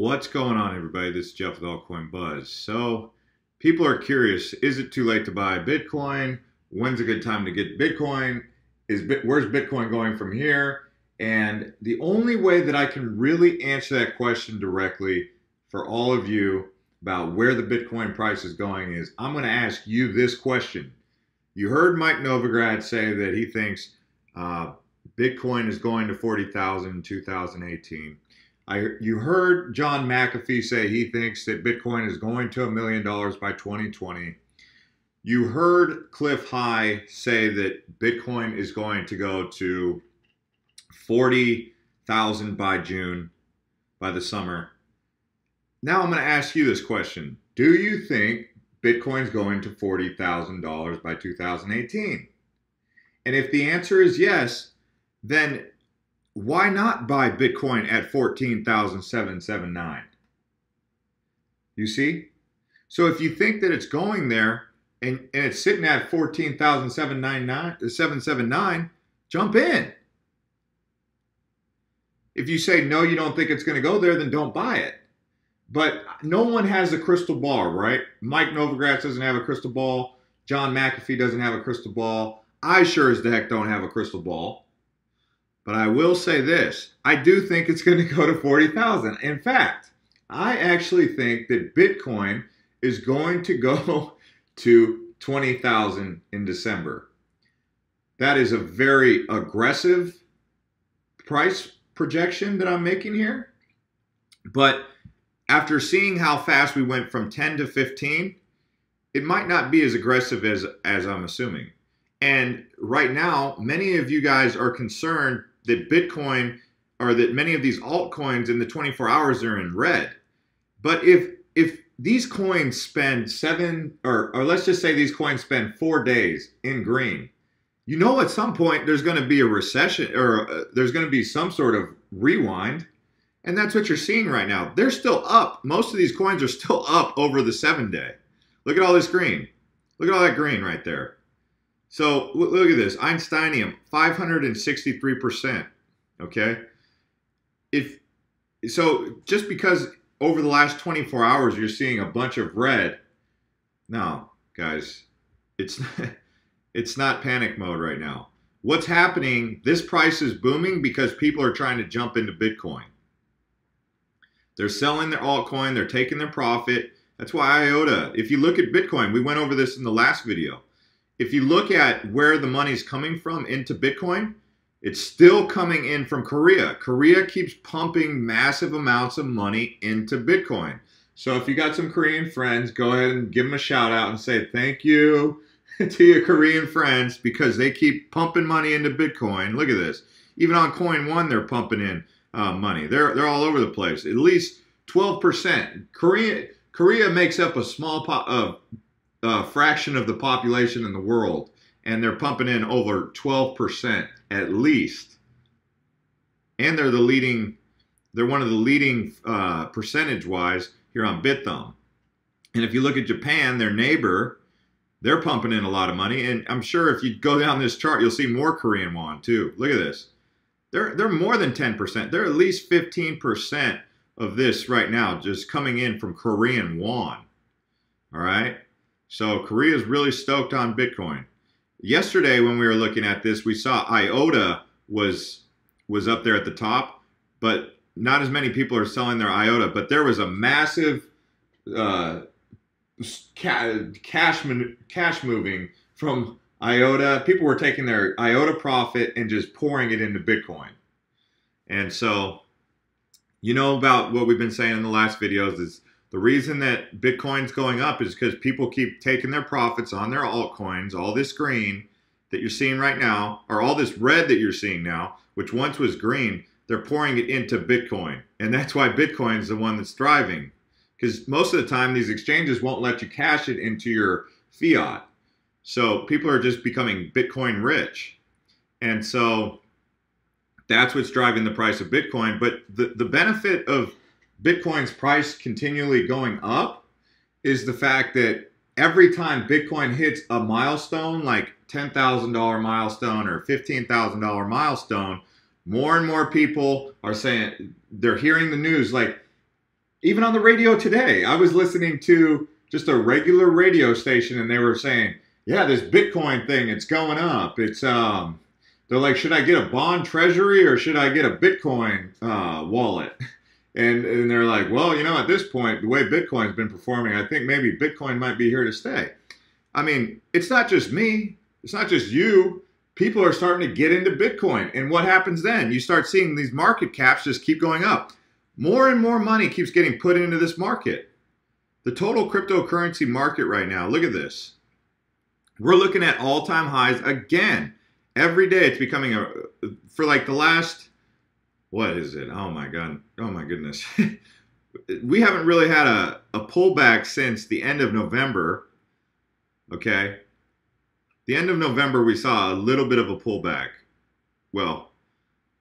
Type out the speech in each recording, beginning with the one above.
What's going on, everybody? This is Jeff with Altcoin Buzz. So, people are curious, is it too late to buy Bitcoin? When's a good time to get Bitcoin? Where's Bitcoin going from here? And the only way that I can really answer that question directly for all of you about where the Bitcoin price is going is I'm going to ask you this question. You heard Mike Novogratz say that he thinks Bitcoin is going to 40,000 in 2018. You heard John McAfee say he thinks that Bitcoin is going to $1 million by 2020. You heard Cliff High say that Bitcoin is going to go to 40,000 by June, by the summer. Now I'm going to ask you this question. Do you think Bitcoin's going to $40,000 by 2018? And if the answer is yes, then why not buy Bitcoin at 14,779? You see? So if you think that it's going there and it's sitting at 14,779, jump in. If you say no, you don't think it's going to go there, then don't buy it. But no one has a crystal ball, right? Mike Novogratz doesn't have a crystal ball. John McAfee doesn't have a crystal ball. I sure as the heck don't have a crystal ball. But I will say this, I do think it's going to go to 40,000. In fact, I actually think that Bitcoin is going to go to 20,000 in December. That is a very aggressive price projection that I'm making here. But after seeing how fast we went from 10 to 15, it might not be as aggressive as I'm assuming. And right now, many of you guys are concerned that Bitcoin or that many of these altcoins in the 24 hours are in red. But if these coins spend or let's just say these coins spend 4 days in green, you know at some point there's going to be a recession or there's going to be some sort of rewind. And that's what you're seeing right now. They're still up. Most of these coins are still up over the 7-day. Look at all this green. Look at all that green right there. So look at this, Einsteinium, 563%, okay? So just because over the last 24 hours you're seeing a bunch of red, no, guys, it's not panic mode right now. What's happening, this price is booming because people are trying to jump into Bitcoin. They're selling their altcoin, they're taking their profit. That's why IOTA, if you look at Bitcoin, we went over this in the last video. If you look at where the money's coming from into Bitcoin, it's still coming in from Korea. Korea keeps pumping massive amounts of money into Bitcoin. So if you got some Korean friends, go ahead and give them a shout out and say thank you to your Korean friends because they keep pumping money into Bitcoin. Look at this. Even on Coin One, they're pumping in money. They're all over the place. At least 12%. Korea makes up a small fraction of the population in the world, and they're pumping in over 12% at least. And they're one of the leading percentage-wise here on BitThumb. And if you look at Japan, their neighbor, they're pumping in a lot of money. And I'm sure if you go down this chart, you'll see more Korean won too. Look at this. They're more than 10%. They're at least 15% of this right now just coming in from Korean won. All right? So Korea is really stoked on Bitcoin. Yesterday when we were looking at this, we saw IOTA was up there at the top, but not as many people are selling their IOTA. But there was a massive cash moving from IOTA. People were taking their IOTA profit and just pouring it into Bitcoin. And so, you know about what we've been saying in the last videos is the reason that Bitcoin's going up is because people keep taking their profits on their altcoins, all this green that you're seeing right now, or all this red that you're seeing now, which once was green, they're pouring it into Bitcoin. And that's why Bitcoin is the one that's thriving. Because most of the time, these exchanges won't let you cash it into your fiat. So people are just becoming Bitcoin rich. And so that's what's driving the price of Bitcoin. But the benefit of Bitcoin's price continually going up is the fact that every time Bitcoin hits a milestone, like $10,000 milestone or $15,000 milestone, more and more people are saying, they're hearing the news like, Even on the radio today, I was listening to just a regular radio station, and they were saying, "Yeah, this Bitcoin thing, it's going up. It's they're like, should I get a bond treasury or should I get a Bitcoin wallet?" And they're like, well, you know, at this point, the way Bitcoin's been performing, I think maybe Bitcoin might be here to stay. I mean, it's not just me. It's not just you. People are starting to get into Bitcoin. And what happens then? You start seeing these market caps just keep going up. More and more money keeps getting put into this market. The total cryptocurrency market right now, look at this. We're looking at all-time highs again. Every day it's becoming for like the last, what is it? Oh my God. Oh my goodness. We haven't really had a pullback since the end of November. Okay. The end of November, we saw a little bit of a pullback. Well,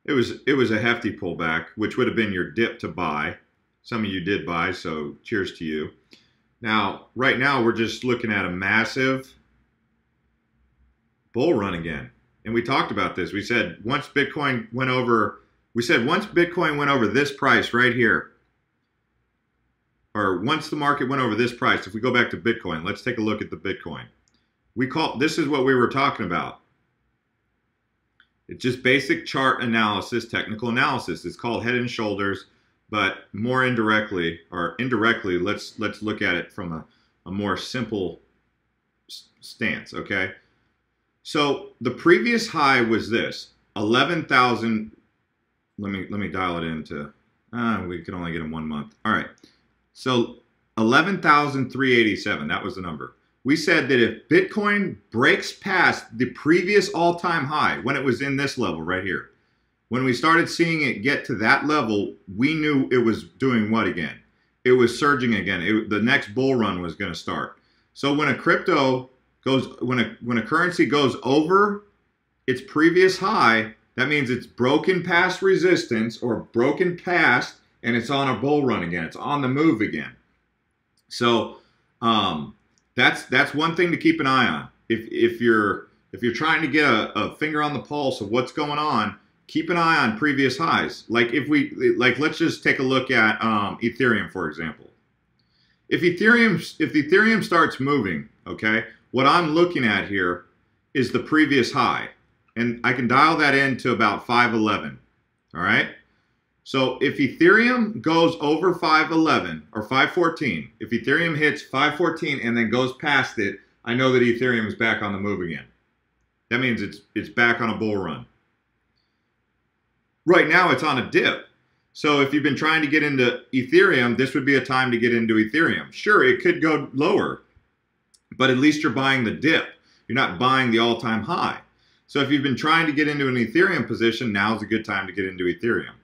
it was a hefty pullback, which would have been your dip to buy. Some of you did buy, so cheers to you. Now, right now, we're just looking at a massive bull run again. And we talked about this. We said once Bitcoin went over, this price right here, or once the market went over this price, if we go back to Bitcoin, let's take a look at the Bitcoin. This is what we were talking about. It's just basic chart analysis, technical analysis. It's called head and shoulders, but more indirectly, let's look at it from a more simple stance, okay? So the previous high was this, 11,000. Let me dial it into, we can only get in 1 month. All right, so 11,387, that was the number. We said that if Bitcoin breaks past the previous all-time high, when it was in this level right here, when we started seeing it get to that level, we knew it was doing what again? It was surging again. The next bull run was going to start. So when a currency goes over its previous high, that means it's broken past resistance or broken past, and it's on a bull run again. It's on the move again. So that's one thing to keep an eye on. If you're trying to get a finger on the pulse of what's going on, keep an eye on previous highs. Let's just take a look at Ethereum, for example. If Ethereum starts moving, okay, what I'm looking at here is the previous high, and I can dial that in to about 511. All right. So if Ethereum goes over 511 or 514, if Ethereum hits 514 and then goes past it, I know that Ethereum is back on the move again. That means it's back on a bull run. Right now it's on a dip. So if you've been trying to get into Ethereum, this would be a time to get into Ethereum. Sure, it could go lower, but at least you're buying the dip. You're not buying the all-time high. So if you've been trying to get into an Ethereum position, now's a good time to get into Ethereum.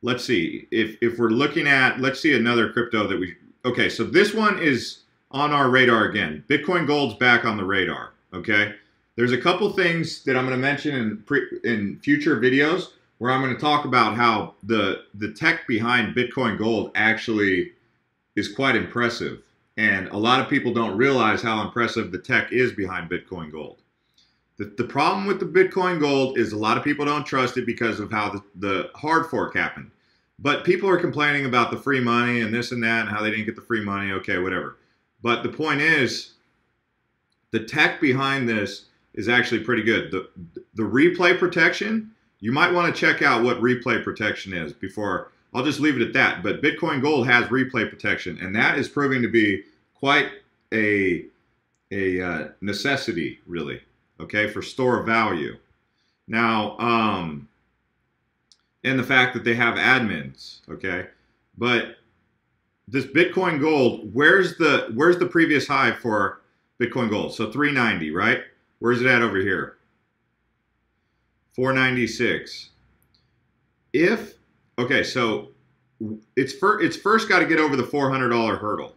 Let's see, if we're looking at, let's see another crypto that okay, so this one is on our radar again. Bitcoin Gold's back on the radar, okay? There's a couple things that I'm going to mention in future videos where I'm going to talk about how the tech behind Bitcoin Gold actually is quite impressive. And a lot of people don't realize how impressive the tech is behind Bitcoin Gold. The problem with the Bitcoin Gold is a lot of people don't trust it because of how the hard fork happened. But people are complaining about the free money and this and that and how they didn't get the free money. Okay, whatever. But the point is, the tech behind this is actually pretty good. The replay protection, you might want to check out what replay protection is before. I'll just leave it at that. But Bitcoin Gold has replay protection, and that is proving to be quite a necessity, really. Okay, for store of value. Now, and the fact that they have admins, okay? But this Bitcoin Gold, where's the previous high for Bitcoin Gold? So 390, right? Where's it at over here? 496. Okay, so it's first got to get over the $400 hurdle.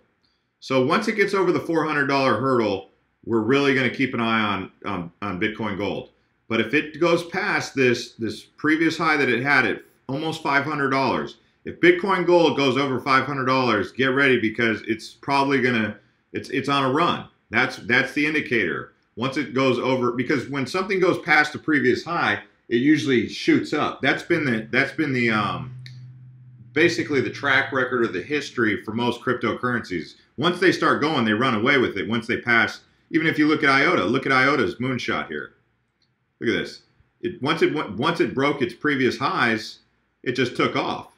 So once it gets over the $400 hurdle, we're really going to keep an eye on Bitcoin Gold. But if it goes past this previous high that it had at almost $500, if Bitcoin Gold goes over $500, get ready because it's probably it's on a run. That's the indicator. Once it goes over, because when something goes past the previous high, it usually shoots up. That's been the basically the track record or the history for most cryptocurrencies. Once they start going, they run away with it. Once they pass, even if you look at IOTA, look at IOTA's moonshot here. Look at this. Once it broke its previous highs, it just took off.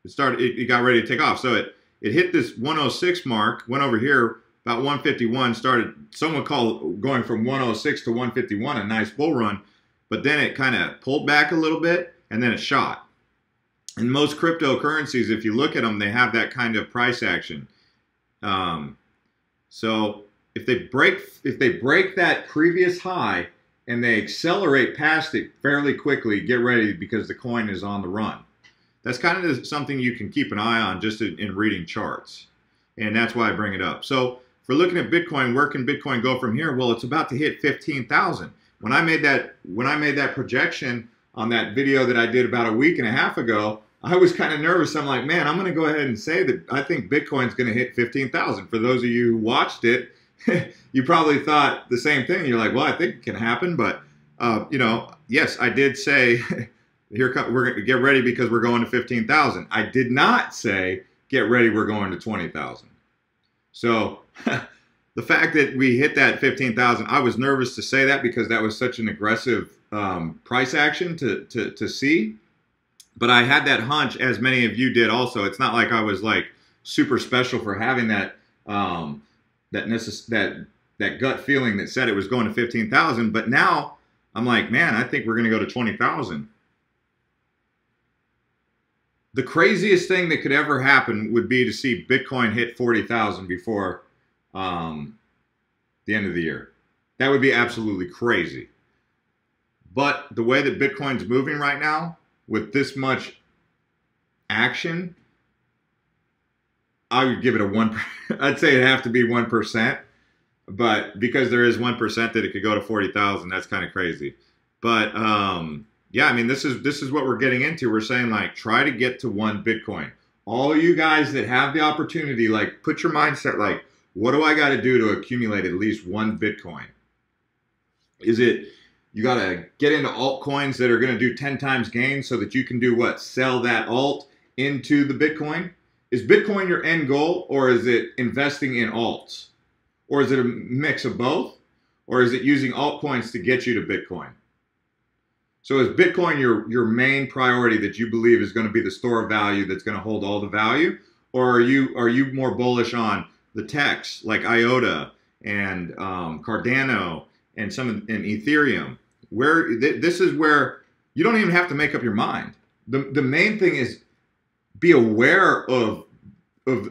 It got ready to take off. So it hit this 106 mark, went over here about 151, started, some would call going from 106 to 151 a nice bull run, but then it kind of pulled back a little bit and then it shot. And most cryptocurrencies, if you look at them, they have that kind of price action. So if they break that previous high and they accelerate past it fairly quickly, get ready because the coin is on the run. That's kind of something you can keep an eye on just in reading charts. And that's why I bring it up. So if we're looking at Bitcoin, where can Bitcoin go from here? Well, it's about to hit 15,000. When I made that projection on that video that I did about a week and a half ago, I was kind of nervous. I'm like, man, I'm going to go ahead and say that I think Bitcoin's going to hit 15,000. For those of you who watched it, you probably thought the same thing. You're like, well, I think it can happen. But, you know, yes, I did say, we're going to get ready because we're going to 15,000. I did not say, get ready, we're going to 20,000. So the fact that we hit that 15,000, I was nervous to say that because that was such an aggressive price action to see. But I had that hunch, as many of you did also. It's not like I was like super special for having that that gut feeling that said it was going to 15,000. But now I'm like, man, I think we're going to go to 20,000. The craziest thing that could ever happen would be to see Bitcoin hit 40,000 before the end of the year. That would be absolutely crazy. But the way that Bitcoin's moving right now, with this much action, I would give it a 1%. I'd say it'd have to be 1%. But because there is 1% that it could go to 40,000, that's kind of crazy. But yeah, I mean, this is what we're getting into. We're saying, like, try to get to 1 Bitcoin. All you guys that have the opportunity, like, put your mindset, like, what do I got to do to accumulate at least 1 Bitcoin? Is it you got to get into altcoins that are going to do 10 times gains so that you can do what? Sell that alt into the Bitcoin? Is Bitcoin your end goal, or is it investing in alts? Or is it a mix of both? Or is it using altcoins to get you to Bitcoin? So is Bitcoin your main priority that you believe is going to be the store of value that's going to hold all the value? Or are you more bullish on the techs like IOTA and Cardano and and Ethereum? Where this is where you don't even have to make up your mind. The main thing is be aware of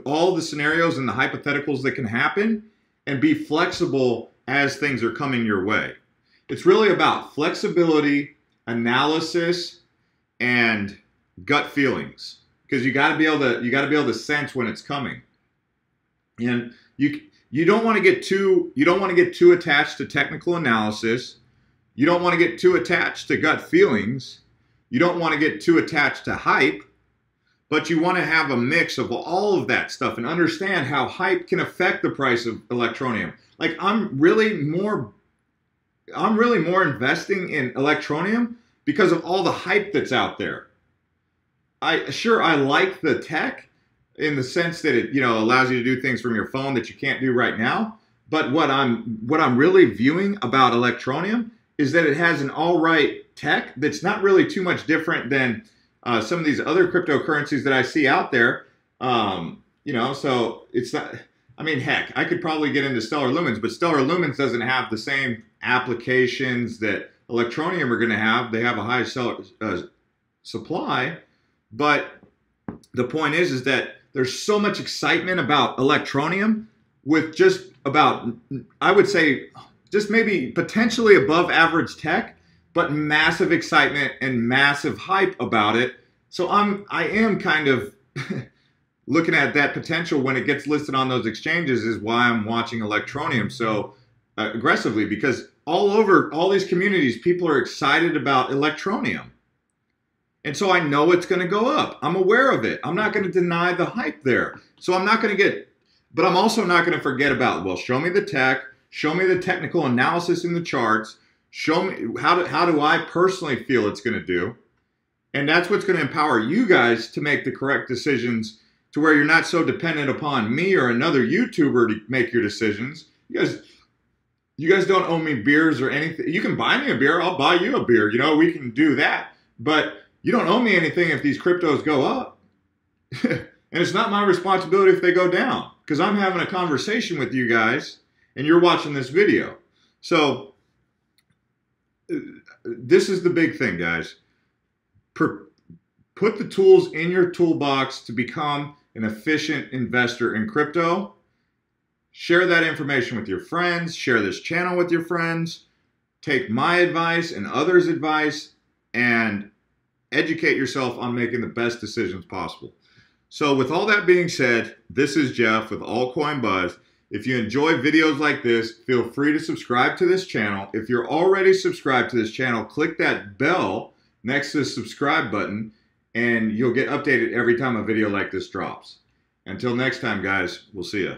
all the scenarios and the hypotheticals that can happen, and be flexible as things are coming your way. It's really about flexibility, analysis, and gut feelings, because you got to be able to sense when it's coming. And you don't want to get too attached to technical analysis. You don't want to get too attached to gut feelings. You don't want to get too attached to hype, but you want to have a mix of all of that stuff and understand how hype can affect the price of Electroneum. Like, I'm really more investing in Electroneum because of all the hype that's out there. I like the tech in the sense that it, allows you to do things from your phone that you can't do right now. But what I'm really viewing about Electroneum is that it has an all right tech that's not really too much different than some of these other cryptocurrencies that I see out there. So it's not, I mean, heck, I could probably get into Stellar Lumens, but Stellar Lumens doesn't have the same applications that Electroneum are going to have. They have a high supply, but the point is that there's so much excitement about Electroneum with just about, I would say, just maybe potentially above average tech, but massive excitement and massive hype about it. So I am kind of looking at that potential when it gets listed on those exchanges, is why I'm watching Electroneum so aggressively, because all over all these communities, people are excited about Electroneum. And so I know it's going to go up. I'm aware of it. I'm not going to deny the hype there. So I'm not going to but I'm also not going to forget about, well, show me the tech, show me the technical analysis in the charts, show me how do I personally feel it's going to do. And that's what's going to empower you guys to make the correct decisions, to where you're not so dependent upon me or another YouTuber to make your decisions. You guys don't owe me beers or anything. You can buy me a beer. I'll buy you a beer. You know, we can do that. But you don't owe me anything if these cryptos go up. And it's not my responsibility if they go down, because I'm having a conversation with you guys and you're watching this video. So this is the big thing, guys. Put the tools in your toolbox to become an efficient investor in crypto. Share that information with your friends. Share this channel with your friends. Take my advice and others' advice and educate yourself on making the best decisions possible. So with all that being said, this is Jeff with Altcoin Buzz. If you enjoy videos like this, feel free to subscribe to this channel. If you're already subscribed to this channel, click that bell next to the subscribe button and you'll get updated every time a video like this drops. Until next time, guys, we'll see ya.